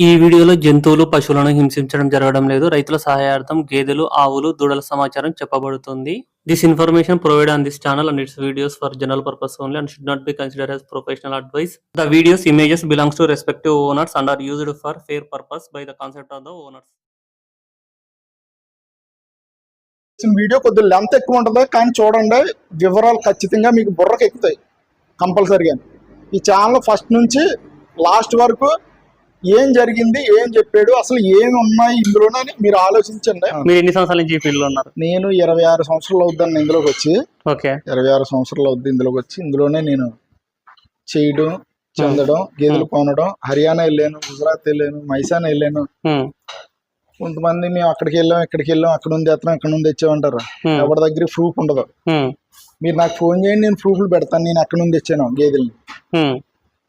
ఈ వీడియోలో జంతువులు, పశువులను హింసించడం జరగడం లేదు. రైతుల సహాయార్థం గేదెలు, ఆవులు, దూడల సమాచారం చెప్పబడుతుంది. This information provided on this channel and its videos for general purpose only and should not be considered as professional advice. The videos images belongs to respective owners and are used for fair purpose by the concept of the owners. Video కొద్దిగా length ఎక్కువ ఉంటుంది, కానీ చూడండి వివరాలు ఖచ్చితంగా మీకు బుర్రకు ఎక్కుతాయి కంపల్సరీగా. ఈ ఛానల్ ఫస్ట్ నుంచి లాస్ట్ వరకు ఏం జరిగింది, ఏం చెప్పాడు, అసలు ఏమి ఉన్నాయి ఇందులోనని మీరు ఆలోచించండి. మీరు ఎన్ని సంవత్సరాల నుంచి ఈ ఫీల్డ్ లో ఉన్నారు? నేను 26 సంవత్సరాలు అవుద్దాన్ని ఇందులోకి వచ్చి. ఓకే, 26 సంవత్సరాలు అవుద్ది ఇందులోకి వచ్చి. ఇందులోనే నేను చేయడం, చెందడం, గేదెలు కొనడం. హర్యానా వెళ్ళాను, గుజరాత్ వెళ్ళాను, మైసాన్ వెళ్ళాను. కొంతమంది మేము అక్కడికి వెళ్ళాం, ఇక్కడికి వెళ్ళాం, అక్కడ ఉంది ఎత్తనం, ఇక్కడ నుండి తెచ్చామంటారు. ఎవరి దగ్గర ప్రూఫ్ ఉండదు. మీరు నాకు ఫోన్ చేయండి, నేను ప్రూఫ్లు పెడతాను, నేను అక్కడ నుండి తెచ్చాను గేదెల్ని.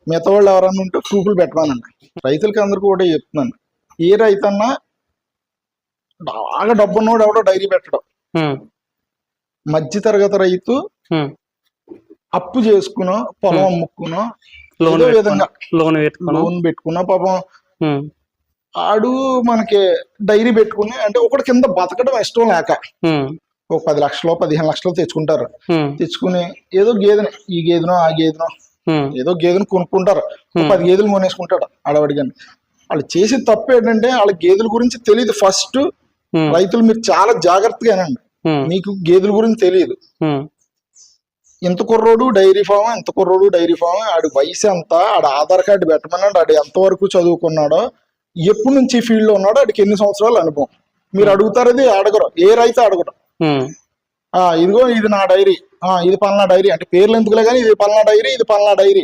మిగతా వాళ్ళు ఎవరన్నా ఉంటే ప్రూఫ్లు పెట్టమనండి. రైతులకి అందరికీ కూడా చెప్తున్నాను, ఏ రైతన్నా బాగా డబ్బున్నోడు ఎవడో డైరీ పెట్టడం. మధ్య తరగతి రైతు అప్పు చేసుకునో, పొలం అమ్ముకునో, ఏదో విధంగా లోన్ పెట్టుకున్నా పాపం ఆడు మనకి డైరీ పెట్టుకుని, అంటే ఒకటి కింద బతకడం ఇష్టం లేక ఒక 10 లక్షలు 15 లక్షలు తెచ్చుకుంటారు. తెచ్చుకుని ఏదో గేదెని, ఈ గేదెనో ఆ గేదెనో ఏదో గేదెను కొనుక్కుంటారు. 10 గేదెలు కొనేసుకుంటాడు ఆడవాడిగాని. వాళ్ళు చేసే తప్పు ఏంటంటే వాళ్ళ గేదెల గురించి తెలియదు. ఫస్ట్ రైతులు మీరు చాలా జాగ్రత్తగానండి, మీకు గేదెల గురించి తెలియదు. ఇంత కుర్రోడు డైరీ ఫామ్, ఇంత కుర్రోడు డైరీ ఫామ్, ఆడి వయసు ఎంత, ఆడ ఆధార్ కార్డు పెట్టమన్నాడు, ఆడు ఎంతవరకు చదువుకున్నాడో, ఎప్పటి నుంచి ఫీల్డ్ లో ఉన్నాడో, ఆడికి ఎన్ని సంవత్సరాలు అనుభవం. మీరు అడుగుతారు, అది అడగరు, ఏ రైతు అడగరు. ఇదిగో ఇది నా డైరీ, ఇది పలానా డైరీ అంటే పేర్లు ఎందుకులే కానీ ఇది పలానా డైరీ, ఇది పలానా డైరీ.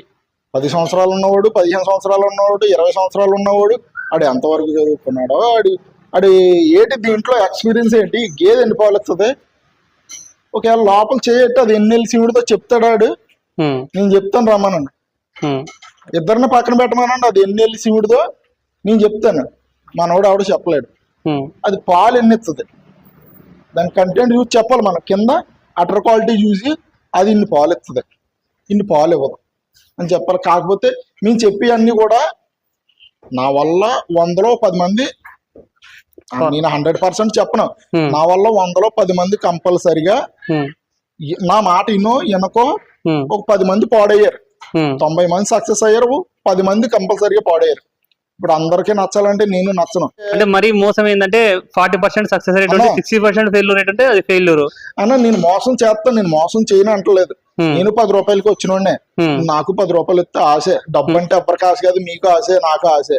10 సంవత్సరాలు ఉన్నవాడు, 15 సంవత్సరాలు ఉన్నవాడు, 20 సంవత్సరాలు ఉన్నవాడు, ఆడు ఎంతవరకు చదువుకున్నాడో, ఆడి ఏంటి దీంట్లో ఎక్స్పీరియన్స్ ఏంటి, గేదె ఎన్ని పాలు వస్తుంది, ఒకవేళ లోపల చేయట్టు అది ఎన్ని శివుడితో చెప్తాడాడు. నేను చెప్తాను రమ్మనండి, ఇద్దరిని పక్కన పెట్టమనండి, అది ఎన్ని శివుడితో నేను చెప్తాను. మనోడు ఆవిడ చెప్పలేడు. అది పాలు ఎన్ని ఇస్తుంది, దాని కంటెంట్ చూసి చెప్పాలి. మనం కింద అటర్ క్వాలిటీ చూసి అది ఇన్ని పాలు ఇస్తుంది, ఇన్ని పాలు ఇవ్వదు అని చెప్పాలి. కాకపోతే మేము చెప్పి అన్ని కూడా నా వల్ల 100లో 10 మంది, నేను 100% చెప్పను, నా వల్ల 100లో 10 మంది కంపల్సరిగా నా మాట వెనకో ఒక 10 మంది పాడయ్యారు. 90 మంది సక్సెస్ అయ్యారు, 10 మంది కంపల్సరిగా పాడయ్యారు. ఇప్పుడు అందరికీ నచ్చాలంటే నేను నచ్చను. అంటే మరి మోసం ఏంటంటే 40% సక్సెస్ రేట్ ఉంటే 60% ఫెయిల్యూర్ రేట్ అంటే అది ఫెయిల్యూర్ అన్న. నేను మోసం చేస్తాను, నేను మోసం చేయను అంటలేదు. నేను 10 రూపాయలకి వచ్చినోడే, నాకు 10 రూపాయలు ఇస్తే ఆశే. డబ్బు అంటే ఎవరికి ఆశ కాదు, మీకు ఆశే, నాకు ఆశే.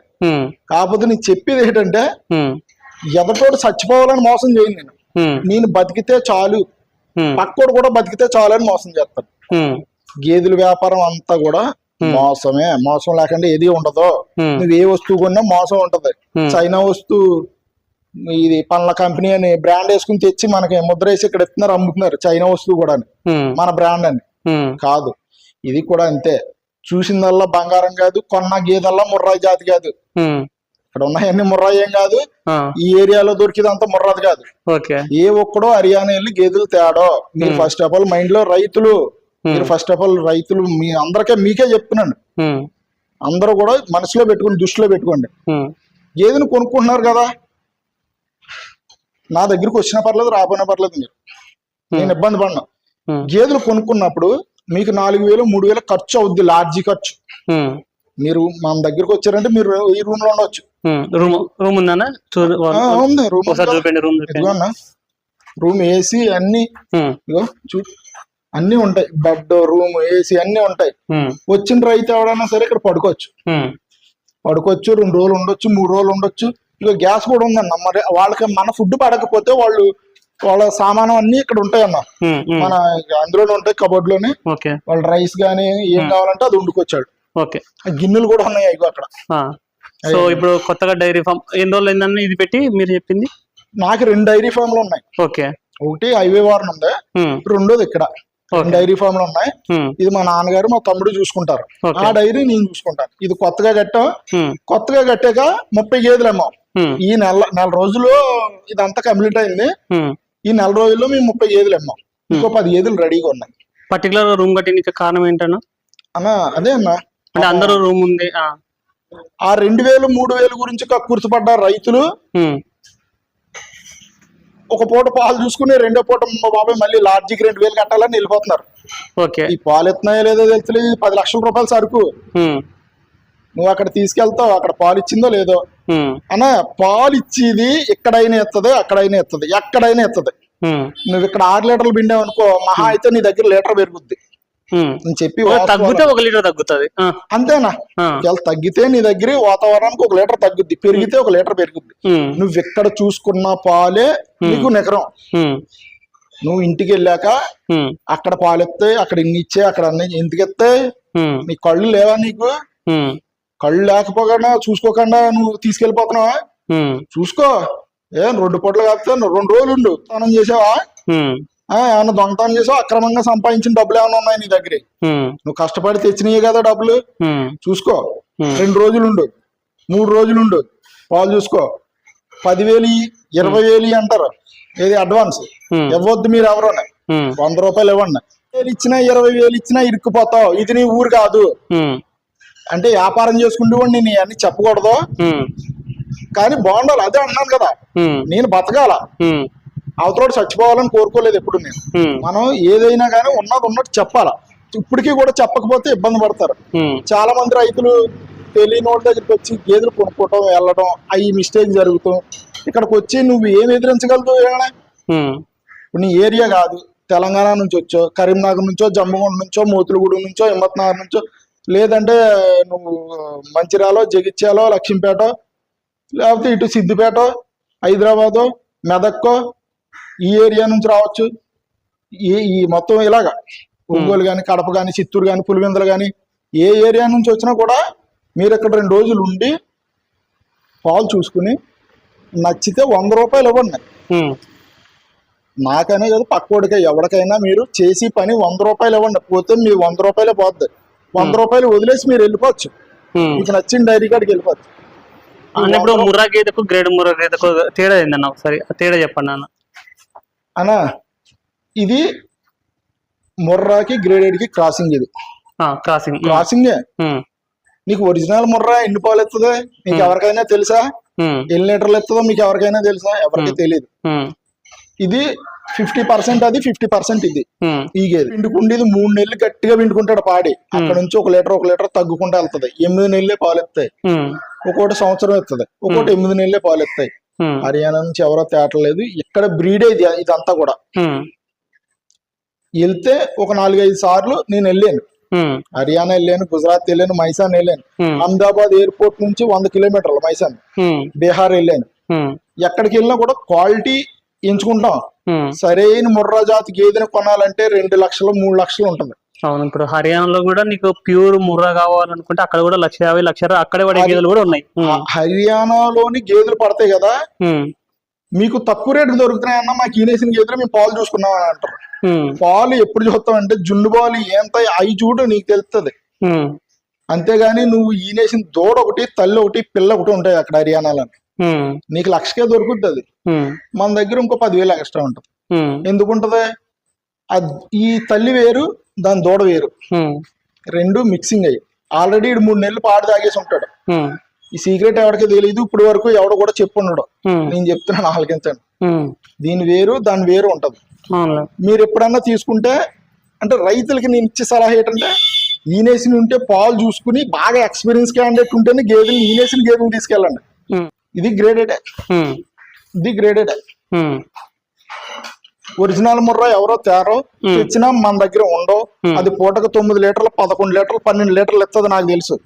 కాకపోతే నేను చెప్పేది ఏంటంటే ఎదటోడు చచ్చిపోవాలని మోసం చేయను. నేను బతికితే చాలు, పక్కోడు కూడా బతికితే చాలు అని మోసం చేస్తాను. గేదెల వ్యాపారం అంతా కూడా మోసమే. మోసం లేకుండా ఏది ఉండదు. నువ్వు ఏ వస్తువు కొన్నా మోసం ఉంటది. చైనా వస్తువు, ఇది పనుల కంపెనీ అని బ్రాండ్ వేసుకుని తెచ్చి మనకి ముద్ర వేసి ఇక్కడ ఇస్తున్నారు, అమ్ముతున్నారు. చైనా వస్తువు కూడా మన బ్రాండ్ అని కాదు. ఇది కూడా అంతే. చూసిందల్లా బంగారం కాదు, కొన్న గేదల్లా ముర్రాయి జాతి కాదు. ఇక్కడ ఉన్నాయన్ని ముర్రాయి ఏం కాదు, ఈ ఏరియాలో దొరికిదంతా ముర్రాది కాదు. ఏ ఒక్కడో హర్యానా వెళ్ళి గేదెలు తేడో. మీరు ఫస్ట్ ఆఫ్ ఆల్ మైండ్ లో రైతులు, మీరు ఫస్ట్ ఆఫ్ ఆల్ రైతులు మీ అందరికీ మీకే చెప్తున్నాను, అందరూ కూడా మనసులో పెట్టుకోండి, దృష్టిలో పెట్టుకోండి. గేదెను కొనుక్కుంటున్నారు కదా, నా దగ్గరకు వచ్చినా పర్లేదు, రాపోయినా పర్లేదు, మీరు నేను ఇబ్బంది పడినా. గేదెలు కొనుక్కున్నప్పుడు మీకు 4,000 3,000 ఖర్చు అవుద్ది, లార్జీ ఖర్చు. మీరు మన దగ్గరకు వచ్చారంటే మీరు ఈ రూమ్ లో ఉండవచ్చు. రూమ్ ఏసీ అన్ని అన్ని ఉంటాయి, బెడ్, రూమ్, ఏసీ అన్ని ఉంటాయి. వచ్చిన రైతు ఎవడన్నా సరే ఇక్కడ పడుకోవచ్చు. 2 రోజులు ఉండొచ్చు, 3 రోజులు ఉండొచ్చు. ఇక గ్యాస్ కూడా ఉందన్న. మరి వాళ్ళకి మన ఫుడ్ పడకపోతే వాళ్ళ సామానం అన్ని ఇక్కడ ఉంటాయన్న, మన అందులోనే ఉంటాయి, కబోర్డ్ లోనే. వాళ్ళ రైస్ గానీ ఏం కావాలంటే అది వండుకొచ్చాడు. గిన్నెలు కూడా ఉన్నాయి అక్కడ. సో ఇప్పుడు కొత్తగా డైరీ ఫామ్ ఎన్ని రోజులు అయిందని ఇది పెట్టి మీరు చెప్పింది? నాకు 2 డైరీ ఫామ్లు ఉన్నాయి. ఒకటి హైవే వారం ఉంది, రెండోది ఇక్కడ. డైరీ ఫామ్లు ఉన్నాయి. ఇది మా నాన్నగారు మా తమ్ముడు చూసుకుంటారు, ఆ డైరీ నేను చూసుకుంటాను. ఇది కొత్తగా కట్టాం. కొత్తగా కట్టాక 30 గేదెలు అమ్మాం. ఈ నెల రోజుల్లో ఇదంతా కంప్లీట్ అయింది. ఈ 4 రోజుల్లో మేము 30 గేదెలు అమ్మాం. ఇంకో 10 గేదెలు రెడీగా ఉన్నాయి. పర్టికులర్ రూమ్ కట్టిన కారణం ఏంటన్నా? అదే అన్న, అంటే అందరూ రూమ్ ఉంది, ఆ 2000 3000 గురించి కక్కుర్తిపడ్డ రైతులు ఒక పూట పాలు చూసుకుని రెండో పూట బాబాయ్ మళ్ళీ లాడ్జికి 2000 కట్టాలని వెళ్ళిపోతున్నారు. ఈ పాలు ఎత్తున్నాయో లేదో తెలుసు, 10 లక్షల రూపాయల సరుకు నువ్వు అక్కడ తీసుకెళ్తావు, అక్కడ పాలు ఇచ్చిందో లేదో అన్న. పాలు ఇచ్చేది ఎక్కడైనా ఎత్తది, అక్కడైనా ఎత్తది, ఎక్కడైనా ఎత్తది. నువ్వు ఇక్కడ 6 లీటర్లు పిండావు అనుకో, మహా అయితే నీ దగ్గర లీటర్ పెరుగుద్ది. నేను చెప్పి తగ్గితే 1 లీటర్ తగ్గుతుంది అంతేనా? తగ్గితే నీ దగ్గర వాతావరణానికి 1 లీటర్ తగ్గుద్ది, పెరిగితే 1 లీటర్ పెరుగుద్ది. నువ్వు ఎక్కడ చూసుకున్న పాలే నీకు నికరం. నువ్వు ఇంటికి వెళ్ళాక అక్కడ పాలు ఎత్తాయి, అక్కడ ఇన్ని ఇచ్చే, అక్కడ అన్ని ఎందుకు ఎత్తాయి? నీ కళ్ళు లేవా? నీకు కళ్ళు లేకపోకుండా చూసుకోకుండా నువ్వు తీసుకెళ్లిపోతున్నావా? చూసుకో. 2 పూటలు కాకపోతే 2 రోజులు ఉండు. స్నానం చేసావా? ఏమన్నా దొంగతనం చేసావా? అక్రమంగా సంపాదించిన డబ్బులు ఏమైనా ఉన్నాయి నీ దగ్గర? నువ్వు కష్టపడి తెచ్చినాయి కదా డబ్బులు. చూసుకో. 2 రోజులు ఉండు, 3 రోజులు ఉండు, పాలు చూసుకో. 10,000 20,000 అంటారు, ఏది అడ్వాన్స్ ఇవ్వద్దు మీరు ఎవరోనే. 100 రూపాయలు ఇవ్వండి. 10,000 ఇచ్చినా 20,000 ఇచ్చినా ఇరుక్కుపోతావు. ఇది నీ ఊరు కాదు. అంటే వ్యాపారం చేసుకుంటూ నేను అన్ని చెప్పకూడదు, కానీ బాగుండాలి. అదే అన్నాను కదా, నేను బతకాల, అవతలోడు చచ్చిపోవాలని కోరుకోలేదు ఎప్పుడు నేను. మనం ఏదైనా కానీ ఉన్నది ఉన్నట్టు చెప్పాలా. ఇప్పటికీ కూడా చెప్పకపోతే ఇబ్బంది పడతారు. చాలా మంది రైతులు తెలియని వాళ్ళ దగ్గరికి వచ్చి గేదెలు కొనుక్కోవటం, వెళ్ళడం, అవి మిస్టేక్ జరుగుతాం. ఇక్కడికి వచ్చి నువ్వు ఏం ఎదిరించగలుగుతావు? ఏమైనా ఇప్పుడు నీ ఏరియా కాదు, తెలంగాణ నుంచి వచ్చో, కరీంనగర్ నుంచో, జమ్మగొండ నుంచో, మోతులగూడెం నుంచో, హిమ్మత్నగర్ నుంచో, లేదంటే నువ్వు మంచిర్యాలో, జగిత్యాలో, లక్ష్మీపేట, లేకపోతే ఇటు సిద్దిపేట, హైదరాబాదు, మెదక్కో, ఈ ఏరియా నుంచి రావచ్చు. ఈ మొత్తం ఇలాగా ఒంగోలు కానీ, కడప కానీ, చిత్తూరు కానీ, పులివెందులు కానీ, ఏ ఏరియా నుంచి వచ్చినా కూడా మీరు ఇక్కడ 2 రోజులు ఉండి పాలు చూసుకుని నచ్చితే 100 రూపాయలు ఇవ్వండి. నాకనే కాదు, పక్కోడికే, ఎవరికైనా మీరు చేసి పని 100 రూపాయలు ఇవ్వండి. పోతే మీ 100 రూపాయలే పోద్ది. 100 రూపాయలు వదిలేసి మీరు వెళ్ళిపోవచ్చు. మీకు నచ్చిన డైరీ కాడికి వెళ్ళిపోవచ్చు. ఇప్పుడు ముర్రా గేదెకు గ్రేడ్ ముర్రా గేదెకు తేడా ఏందన్న? ఒకసారి తేడా చెప్పండి అన్న. అన్నా, ఇది ముర్రాకి గ్రేడెడ్ కి క్రాసింగ్. ఇది క్రాసింగే. నీకు ఒరిజినల్ ముర్రా ఎన్ని పాలు ఎత్తుంది నీకు ఎవరికైనా తెలుసా? ఎన్ని లీటర్లు ఎత్తుందో మీకు ఎవరికైనా తెలుసా? ఎవరికి తెలియదు. ఇది 50% అది 50% ఇది. ఈ గేదె పిండుకుండి 3 నెలలు గట్టిగా పిండుకుంటాడు పాడి. అక్కడ నుంచి 1 లీటర్ తగ్గుకుంటూ వెళ్తుంది. 8 నెలలే పాలు ఎత్తాయి. ఒక్కోటి సంవత్సరం ఎత్తుంది, ఒక్కోటి 8 నెలలే పాలు ఎత్తాయి. హర్యానా నుంచి ఎవరో తేటలేదు. ఇక్కడ బ్రీడే ఇదంతా కూడా. వెళ్తే ఒక 4-5 సార్లు నేను వెళ్ళాను. హర్యానా వెళ్ళాను, గుజరాత్ వెళ్ళాను, మైసాన్ వెళ్ళాను. అహ్మదాబాద్ ఎయిర్పోర్ట్ నుంచి 100 కిలోమీటర్లు మైసాన్. బీహార్ వెళ్ళాను. ఎక్కడికి వెళ్ళినా కూడా క్వాలిటీ ఎంచుకుంటాం. సరైన ముర్రా జాతి గేదెని కొనాలంటే 2 లక్షలు 3 లక్షలు ఉంటుంది. అవును. ఇప్పుడు హర్యానాలో కూడా నీకు ప్యూర్ ముర్రా కావాలనుకుంటే అక్కడ కూడా 1,50,000 1,00,000 అక్కడే పడే గేదెలు కూడా ఉన్నాయి. హర్యానాలోని గేదెలు పడతాయి కదా, మీకు తక్కువ రేటు దొరుకుతున్నాయన్నా, మాకు ఈనేసిన గేదెలు మేము పాలు చూసుకున్నాం అని అంటారు. పాలు ఎప్పుడు చూస్తామంటే జున్ను పాలు ఎంత అవి చూడు నీకు తెలుస్తుంది. అంతేగాని నువ్వు ఈనేసిన దూడ ఒకటి, తల్లి ఒకటి, పిల్ల ఒకటి ఉంటాయి అక్కడ హర్యానాలో. నీకు 1,00,000కే దొరుకుతుంది అది. మన దగ్గర ఇంకో 10,000 ఎక్స్ట్రా ఉంటుంది. ఎందుకుంటది? ఈ తల్లి వేరు, దాని దూడ వేరు, 2 మిక్సింగ్ అయ్యి ఆల్రెడీ 3 నెలలు పాడు తాగేసి ఉంటాడు. ఈ సీక్రెట్ ఎవరికి తెలియదు ఇప్పుడు వరకు, ఎవడు కూడా చెప్పుండడు. నేను చెప్తున్నాను, ఆలకించండి. దీని వేరు దాని వేరు ఉంటది. మీరు ఎప్పుడన్నా తీసుకుంటే, అంటే రైతులకి నేను ఇచ్చే సలహా ఏంటంటే, ఈనేసిన ఉంటే పాలు చూసుకుని బాగా ఎక్స్పీరియన్స్ క్యాండిడేట్ ఉంటేనే గేదెలు, ఈనేసిన గేదెలు తీసుకెళ్ళండి. ఇది గ్రేడెడ్. ఇది గ్రేడెడ్. ఒరిజినల్ ముర్రా ఎవరో తేరో తెచ్చినా మన దగ్గర ఉండవు. అది పూటకు 9 లీటర్లు 11 లీటర్లు 12 లీటర్లు ఎత్తది నాకు తెలుసు.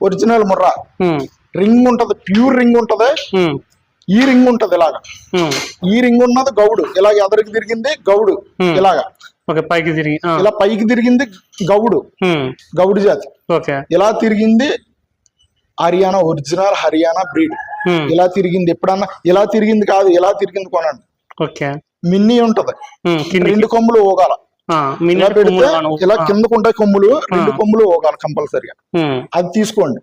ఒరిజినల్ ముర్రా రింగ్ ఉంటది, ప్యూర్ రింగ్ ఉంటది. ఈ రింగ్ ఉంటది ఇలాగా. ఈ రింగ్ ఉన్నది గౌడు, ఇలాగ ఎదరికి తిరిగింది గౌడు, ఇలాగా పైకి తిరిగి ఇలా పైకి తిరిగింది గౌడు, గౌడు జాతి. ఇలా తిరిగింది హర్యానా, ఒరిజినల్ హర్యానా బ్రీడ్. ఇలా తిరిగింది. ఎప్పుడన్నా ఇలా తిరిగింది కాదు, ఇలా తిరిగింది కొనండి. మిన్నీ ఉంటది, 2 కొమ్ములు ఊగాల. ఇలా పెడితే ఇలా కిందకుంటాయి కొమ్ములు, 2 కొమ్ములు ఊగాలి కంపల్సరిగా. అది తీసుకోండి.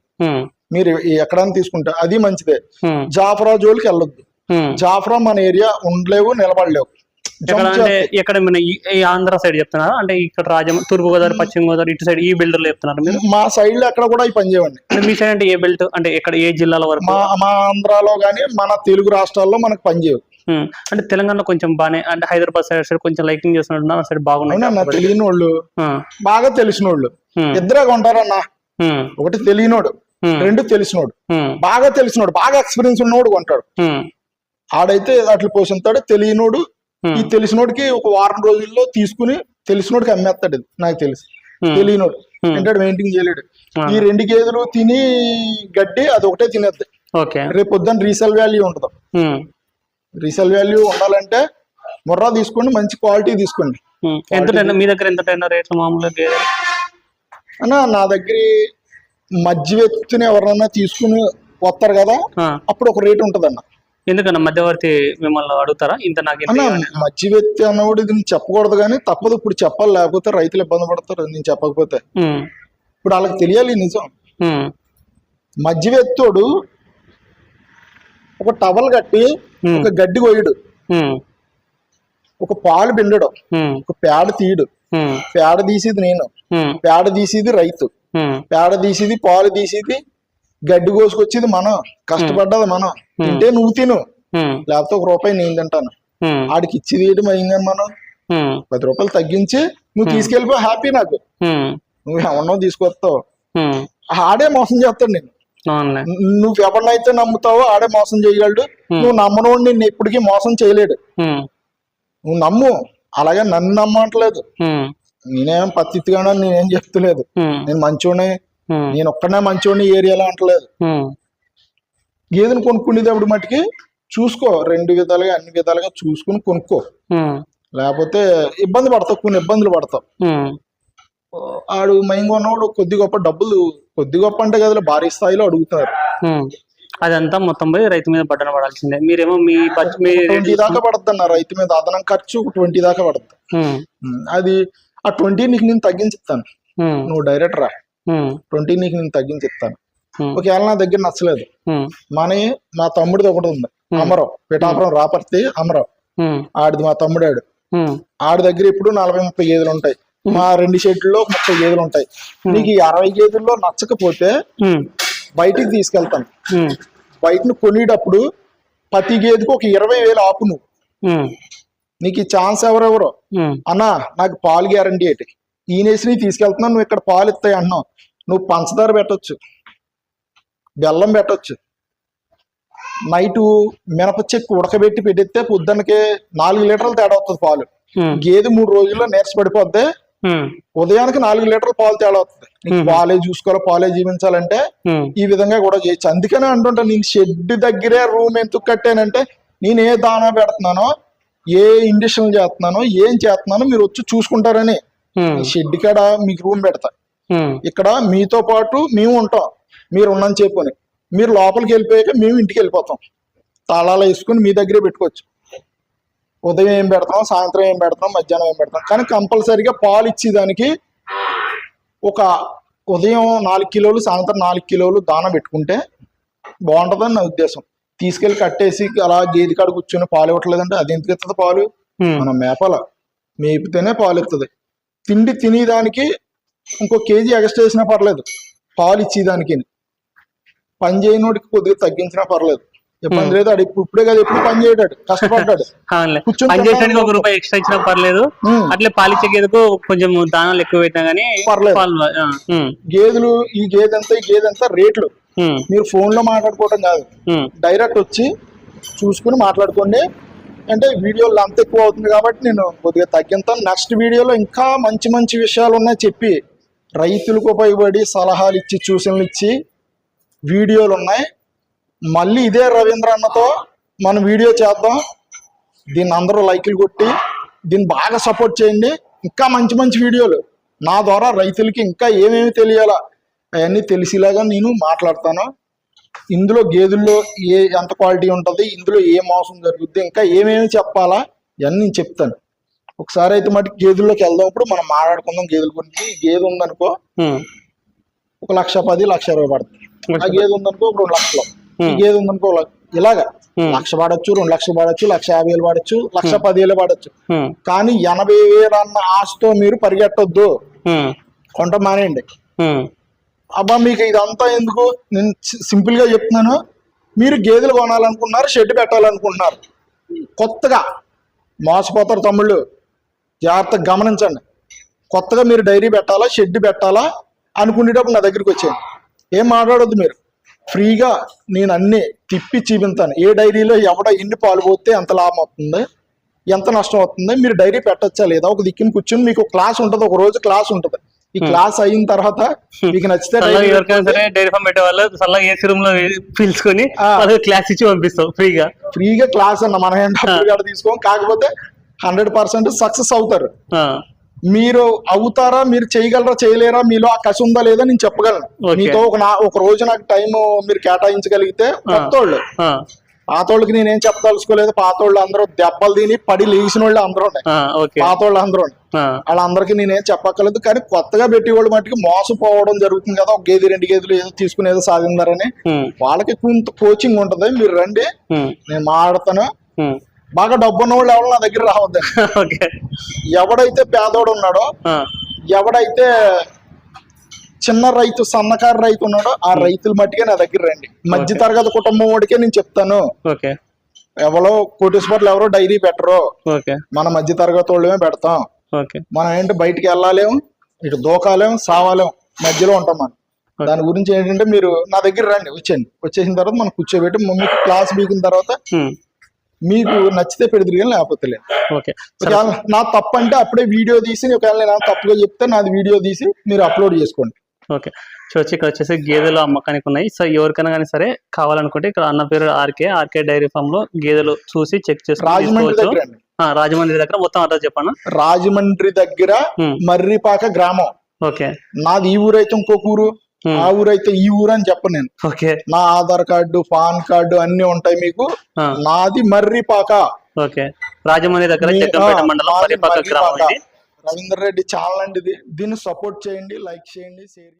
మీరు ఎక్కడైనా తీసుకుంటే అది మంచిదే. జాఫరా జోలికి వెళ్ళొద్దు. జాఫరా మన ఏరియా ఉండలేవు, నిలబడలేవు. ఎక్కడ అంటే ఎక్కడ ఈ ఆంధ్ర సైడ్ చెప్తున్నారు అంటే ఇక్కడ తూర్పు గోదావరి పశ్చిమ గోదావరి ఇటు సైడ్ ఈ బిల్డర్లు చెప్తున్నారు మీరు? మా సైడ్ లో ఎక్కడ కూడా ఈ పని చేయవండి. మీ సైడ్ అంటే ఏ బెల్ట్ అంటే ఎక్కడ ఏ జిల్లాల వరకు? మా ఆంధ్రాలో గానీ మన తెలుగు రాష్ట్రాల్లో మనకు పని చేయవు. అంటే తెలంగాణలో కొంచెం బానే అంటే హైదరాబాద్ సైడ్ కొంచెం లైకింగ్ చేస్తున్నారు సైడ్ బాగున్నాయి. తెలియని వాళ్ళు బాగా తెలిసిన వాళ్ళు ఇద్దరేగా ఉంటారన్నా. ఒకటి తెలియనోడు, రెండు తెలిసినోడు. బాగా తెలిసినోడు బాగా ఎక్స్పీరియన్స్ ఉన్నోడు కొంటాడు. ఆడైతే అట్లా పోషిస్తాడు. తెలియనోడు ఈ తెలిసినోడికి ఒక వారం రోజుల్లో తీసుకుని తెలిసినోడికి అమ్మేస్తాడు. ఇది నాకు తెలుసు. తెలియనోడు అంటే మెయింటైన్ చేయలేడు. ఈ 2 గేదెలు తిని గడ్డి అది ఒకటే తినేద్ది. రేపు పొద్దున్న రీసేల్ వాల్యూ ఉంటుంది. రీసేల్ వాల్యూ ఉండాలంటే ముర్రా తీసుకోండి, మంచి క్వాలిటీ తీసుకోండి. మీ దగ్గర ఎంత రేట్లు మామూలుగా అన్నా? నా దగ్గర మధ్య వ్యక్తిని ఎవరన్నా తీసుకుని వస్తారు కదా, అప్పుడు ఒక రేట్ ఉంటది అన్న. ఎందుకన్నా మధ్యవర్తి మిమ్మల్ని అడుగుతారా ఇంత? నాకు మధ్య వ్యక్తి అన్నవాడు ఇది చెప్పకూడదు కానీ తప్పదు. ఇప్పుడు చెప్పాలి, లేకపోతే రైతులు ఇబ్బంది పడతారు నేను చెప్పకపోతే. ఇప్పుడు వాళ్ళకి తెలియాలి నిజం. మధ్య వ్యక్తుడు ఒక టవల్ కట్టి ఒక గడ్డి కొయ్యడు, ఒక పాలు పిండడు, ఒక పేడ తీయడు. పేడ తీసేది నేను, పేడ తీసేది రైతు, పేడ తీసేది పాలు తీసేది గడ్డి కోసుకొచ్చేది మనం, కష్టపడ్డది మనం. తింటే నువ్వు తిను, లేకపోతే 1 రూపాయి నేను తింటాను. ఆడికి ఇచ్చి తీయడం అయింది మనం 10 రూపాయలు తగ్గించి నువ్వు తీసుకెళ్ళిపో, హ్యాపీ నాకు. నువ్వు ఏమన్నా తీసుకొస్తావు, ఆడే మోసం చేస్తాడు నేను. నువ్వు ఎవరినైతే నమ్ముతావో ఆడే మోసం చేయగలడు. నువ్వు నమ్మనోడు నిన్ను ఎప్పటికీ మోసం చేయలేడు. నువ్వు నమ్ము. అలాగే నన్ను నమ్మట్లేదు. నేనేం పత్తిగానో నేనేం చెప్తలేదు. నేను మంచోనే, నేను ఒక్కడనే మంచోడిని ఏరియాలో అంటలేదు. గేదెను కొనుక్కునేటప్పుడు మటుకి చూసుకో, 2 విధాలుగా అన్ని విధాలుగా చూసుకుని కొనుక్కో. లేకపోతే ఇబ్బంది పడతావు, కొన్ని ఇబ్బందులు పడతావు. ఆడు మైంగా ఉన్నవాడు కొద్ది గొప్ప డబ్బులు, కొద్ది గొప్ప అంటే కదా భారీ స్థాయిలో అడుగుతున్నారు. అదంతా మొత్తం పోయి రైతు మీద బట్టన పడాల్సిందే. మీరేమో మీ 20 దాకా పడుతుంది అన్న రైతు మీద. అదనం ఖర్చు 20 దాకా పడుతుంది. అది ఆ 20 నీకు నేను తగ్గించిస్తాను. నువ్వు డైరెక్ట్ రా, 20 నీకు నేను తగ్గించిస్తాను. ఒకవేళ నా దగ్గర నచ్చలేదు, మా తమ్ముడిది ఒకటి ఉంది, అమరావు, పిఠాపురం రాపర్తి అమరావు. ఆడిది మా తమ్ముడాడు. ఆడి దగ్గర ఇప్పుడు 40-30 గేదెలు ఉంటాయి. మా 2 షెడ్లలో 30 గేదెలు ఉంటాయి. నీకు 60 గేదెల్లో నచ్చకపోతే బయటికి తీసుకెళ్తాను. బయటను కొనేటప్పుడు ప్రతి గేదెకి ఒక 20,000 ఆపు. నువ్వు నీకు ఈ ఛాన్స్ ఎవరెవరో అన్నా నాకు పాలు గ్యారంటీ ఏంటి, ఈనేసి తీసుకెళ్తున్నావు, నువ్వు ఇక్కడ పాలు ఇస్తాయి అంటున్నావు. నువ్వు పంచదార పెట్టొచ్చు, బెల్లం పెట్టొచ్చు, నైటు మినప చెక్కు ఉడకబెట్టి పెట్టిస్తే పొద్దున్నకి 4 లీటర్లు తేడా వస్తుంది పాలు. గేదె 3 రోజుల్లో నీరస పడిపోద్ది, ఉదయానికి 4 లీటర్ల పాలు తేడా వస్తుంది. నీకు పాలే చూసుకోవాలి, పాలే జీవించాలంటే ఈ విధంగా కూడా చేయొచ్చు. అందుకనే అంటుంటా, నేను షెడ్ దగ్గరే రూమ్ ఎందుకు కట్టానంటే, నేను ఏ దానా పెడుతున్నానో, ఏ ఇంజక్షన్ చేస్తున్నానో, ఏం చేస్తున్నానో మీరు వచ్చి చూసుకుంటారని. షెడ్ కాడ మీకు రూమ్ పెడతా. ఇక్కడ మీతో పాటు మేము ఉంటాం. మీరు ఉన్నని చెప్పుని మీరు లోపలికి వెళ్ళిపోయాక మేము ఇంటికి వెళ్ళిపోతాం. తాళాలు వేసుకుని మీ దగ్గరే పెట్టుకోవచ్చు. ఉదయం ఏం పెడతాం, సాయంత్రం ఏం పెడతాం, మధ్యాహ్నం ఏం పెడతాం. కానీ కంపల్సరీగా పాలు ఇచ్చేదానికి ఒక ఉదయం 4 కిలోలు, సాయంత్రం 4 కిలోలు దాన పెట్టుకుంటే బాగుంటుందని నా ఉద్దేశం. తీసుకెళ్లి కట్టేసి అలా గేదె కాడ కూర్చొని పాలు ఇవ్వట్లేదంటే అది ఎందుకు ఇస్తుంది పాలు? మనం మేపాల, మేపితేనే పాలు ఇస్తుంది. తిండి తినేదానికి ఇంకో కేజీ ఎక్స్ట్రా వేసినా పర్లేదు, పాలు ఇచ్చేదానికి. పని చేయనోడికి కొద్దిగా తగ్గించినా పర్లేదు, ఇబ్బంది లేదు. అది ఇప్పుడే కదా, ఎప్పుడు పని చేయడాడు, కష్టపడ్డాడు. పనిచేయడానికి 1 రూపాయి ఎక్స్ట్రా ఇచ్చినా పర్లేదు. అట్లే పాలిచ్చే గేదెకు కొంచెం దానాలు ఎక్కువ పెట్టినా గానీ పర్లేదు. గేదెలు ఈ గేదెంత ఈ గేదెంత రేట్లు మీరు ఫోన్ లో మాట్లాడుకోవడం కాదు, డైరెక్ట్ వచ్చి చూసుకుని మాట్లాడుకోండి. అంటే వీడియోలో అంత ఎక్కువ అవుతుంది కాబట్టి నేను కొద్దిగా తగ్గిస్తాను. నెక్స్ట్ వీడియోలో ఇంకా మంచి మంచి విషయాలు ఉన్నాయి చెప్పి, రైతులకు ఉపయోగపడి సలహాలు ఇచ్చి సూచనలు ఇచ్చి వీడియోలు ఉన్నాయి. మళ్ళీ ఇదే రవీంద్ర అన్నతో మనం వీడియో చేద్దాం. దీన్ని అందరూ లైకులు కొట్టి దీన్ని బాగా సపోర్ట్ చేయండి. ఇంకా మంచి మంచి వీడియోలు నా ద్వారా రైతులకి ఇంకా ఏమేమి తెలియాలా అవన్నీ తెలిసేలాగా నేను మాట్లాడతాను. ఇందులో గేదెల్లో ఎంత క్వాలిటీ ఉంటుంది, ఇందులో ఏ మోసం జరుగుద్ది, ఇంకా ఏమేమి చెప్పాలా ఇవన్నీ నేను చెప్తాను. ఒకసారి అయితే మటుకు గేదెల్లోకి వెళ్దాం. ఇప్పుడు మనం మాట్లాడుకుందాం గేదెల గురించి. గేదె ఉందనుకో 1,10,000, 1,20,000 పడుతుంది. ఆ గేదె ఉందనుకో 2 లక్షలు, ఈ గేదె ఉందనుకో ఇలాగా 1,00,000 వాడచ్చు, 2,00,000 వాడచ్చు, 1,50,000 వాడచ్చు, 1,10,000 వాడచ్చు. కానీ 80,000 అన్న ఆశతో మీరు పరిగెట్టొద్దు, కొంట మానేయండి. అబ్బా మీకు ఇదంతా ఎందుకు, నేను సింపుల్ గా చెప్తున్నాను. మీరు గేదెలు కొనాలనుకున్నారు, షెడ్ పెట్టాలనుకుంటున్నారు, కొత్తగా మోసపోతారు తమ్ముళ్ళు, జాగ్రత్తగా గమనించండి. కొత్తగా మీరు డైరీ పెట్టాలా, షెడ్ పెట్టాలా అనుకునేటప్పుడు నా దగ్గరికి వచ్చేయండి. ఏం మాట్లాడొద్దు మీరు, ఫ్రీగా నేను అన్ని తిప్పి చూపించాను. ఏ డైరీలో ఎన్ని పాలు పోతే ఎంత లాభం అవుతుంది, ఎంత నష్టం అవుతుంది, మీరు డైరీ పెట్టచ్చా లేదా, ఒక దిక్కుని కూర్చొని మీకు క్లాస్ ఉంటుంది, ఒక రోజు క్లాస్ ఉంటుంది. ఈ క్లాస్ అయిన తర్వాత మీకు నచ్చితే డైరీ ఫామ్ పెట్టే వాళ్ళు సల్లగా ఏసీ రూమ్ లో పిలుచుకొని క్లాస్ ఇచ్చి పంపిస్తాం ఫ్రీగా క్లాస్ అన్న మన డబ్బులు తీసుకోం. కాకపోతే 100% సక్సెస్ అవుతారు. మీరు అవుతారా, మీరు చేయగలరా చేయలేరా, మీలో ఆ కసి ఉందా లేదా నేను చెప్పగలను. మీతో ఒక రోజు నాకు టైం మీరు కేటాయించగలిగితే కొత్తోళ్ళు, పాతోళ్ళకి నేనేం చెప్పదలుచుకోలేదు. పాతోళ్ళు అందరూ దెబ్బలు తిని పడి లేచిన వాళ్ళు అందరూ ఉన్నాయి, పాతోళ్ళు అందరూ వాళ్ళందరికీ నేనేం చెప్పక్కర్లేదు. కానీ కొత్తగా పెట్టేవాళ్ళు మట్టుకు మోసపోవడం జరుగుతుంది కదా, ఒక గేదె 2 గేదెలు ఏదో తీసుకుని ఏదో సాధిందారని. వాళ్ళకి కొంత కోచింగ్ ఉంటది, మీరు రండి, నేను మాట్లాడతాను. బాగా డబ్బు ఉన్న వాళ్ళు ఎవరు నా దగ్గర రావద్దండి. ఎవడైతే పేదోడు ఉన్నాడో, ఎవడైతే చిన్న రైతు, సన్నకారు రైతు ఉన్నాడో, ఆ రైతుల మట్టిగా నా దగ్గర రండి. మధ్య తరగతి కుటుంబం వాడికే నేను చెప్తాను. ఎవరో కోటీశ్వర్లు ఎవరో డైరీ పెట్టరు, మన మధ్య తరగతి వాళ్ళమే పెడతాం. మనం ఏంటి బయటికి వెళ్ళాలేము, ఇటు దూకాలేం, సావాలేం, మధ్యలో ఉంటాం మనం. దాని గురించి ఏంటంటే మీరు నా దగ్గర రండి, వచ్చేసిన తర్వాత మనం కూర్చోబెట్టి మీకు క్లాస్ బీకిన తర్వాత మీకు నచ్చితే పెడితే లేకపోతే లేదు. నా తప్పు అంటే అప్పుడే వీడియో తీసి, ఒకవేళ నేను తప్పుగా చెప్తే నాది వీడియో తీసి మీరు అప్లోడ్ చేసుకోండి. ఓకే, చూసి ఇక్కడ వచ్చేసి గేదెలు అమ్మకానికి ఉన్నాయి. సో ఎవరికైనా కానీ సరే కావాలనుకుంటే ఇక్కడ అన్న పేరు ఆర్కే డైరీ ఫామ్ లో గేదెలు చూసి చెక్ చేసుకోవచ్చు. రాజమండ్రి దగ్గర మొత్తం అడ్రస్ చెప్పండి. రాజమండ్రి దగ్గర మర్రిపాక గ్రామం. ఓకే, నాది ఈ ఊరైతే ఇంకొక ఊరు, ఆ ఊరైతే ఈ ఊరు అని చెప్పను నేను. ఓకే, నా ఆధార్ కార్డు, పాన్ కార్డు అన్ని ఉంటాయి మీకు. నాది మర్రిపాక. ఓకే, రాజమండ్రి దగ్గర మండలం రవీందర్ రెడ్డి ఛానల్ అండి ఇది. దీన్ని సపోర్ట్ చేయండి, లైక్ చేయండి, షేర్